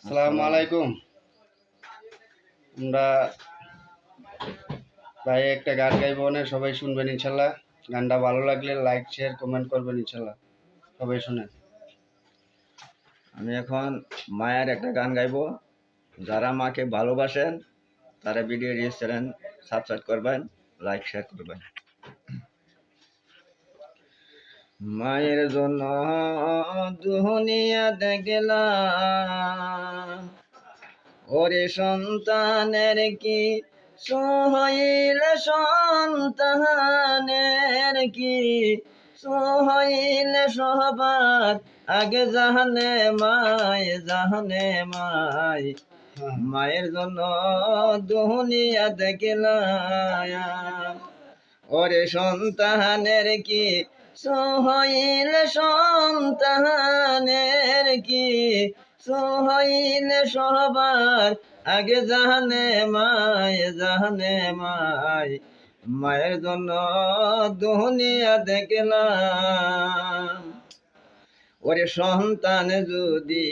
আসসালামু আলাইকুম। আমরা ভাই একটা গান গাইবো না, সবাই শুনবেন ইনশাল্লাহ। গানটা ভালো লাগলে লাইক শেয়ার কমেন্ট করবেন ইনশাল্লাহ। সবাই শুনেন। আমি এখন মায়ের একটা গান গাইবো। যারা মাকে ভালোবাসেন তারা ভিডিও রিলস চ্যানেল সাবস্ক্রাইব করবেন, লাইক শেয়ার করবেন। মায়ের জন্য দুনিয়াতে গেলাম, ওরে সন্তানের কি সহইল, সন্তানের কি সহইল, সবার আগে জাহানে মায় মায়ের জন্য দুনিয়াতে গেলাম, ওরে সন্তানের কি সহইল, সন্তানের কি সহইল, সবার আগে জাহানে মায় মায়ের জন্য দুনিয়াতে গেলাম। ওরে সন্তান যদি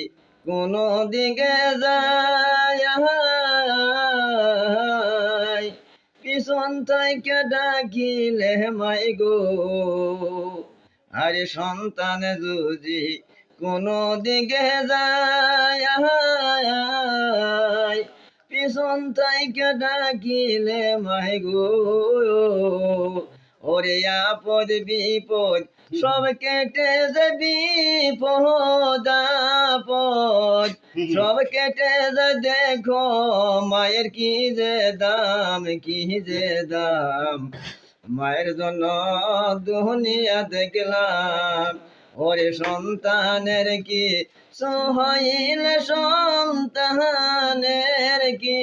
কোনো দিকে যায়, পিছন থেকে ডাকিলে মাই গো। আরে সন্তান যদি কোনো দিকে যায়, পিছন থেকে ডাকিলে মাই গো। ওরে আপদ বিপদ সব কেটে যাবি, বিপদ আপদ সব কেটে যায়, দেখো মায়ের কি যে দাম, কি যে দাম। মায়ের জন্য দুনিয়াতে গেলাম, ওরে সন্তানের কি সহইল, সন্তানের কি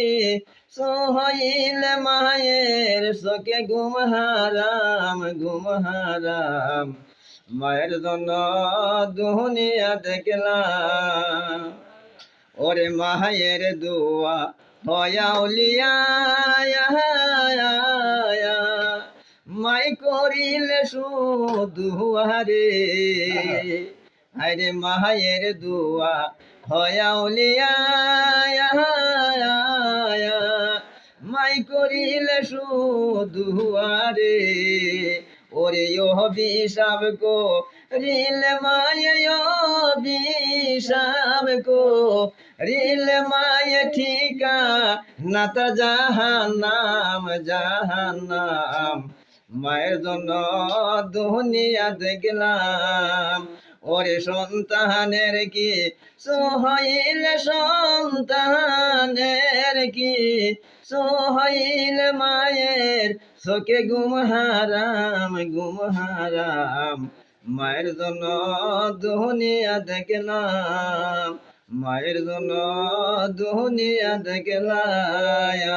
সহইল, মায়ের চোখে ঘুম হারাম, ঘুম হারাম। মায়ের জন্য দুনিয়াতে গেলাম, ওরে মায়ের দোয়া হয়া উলিয়া, মাই করিলে শুধু হারে। আরে মায়ের দোয়া হয়া উলিয়া, মাই করিলে শুধু হারে। ওরে অভিশাপ কো রিল মায়ে, অভিশাপ কো রিল মায়ে, ঠিকা নাতা জাহান্নাম, জাহান্নাম। মায়ের জন্য দুনিয়াতে গেলাম, ওরে সন্তানের কি সহইল, সন্তানের কি সহইল, মায়ের চোখে ঘুম হারাম, ঘুম হারাম। মায়ের জন্য দুনিয়াতে গেলাম, মায়ের জন্য দুনিয়াতে গেলাম।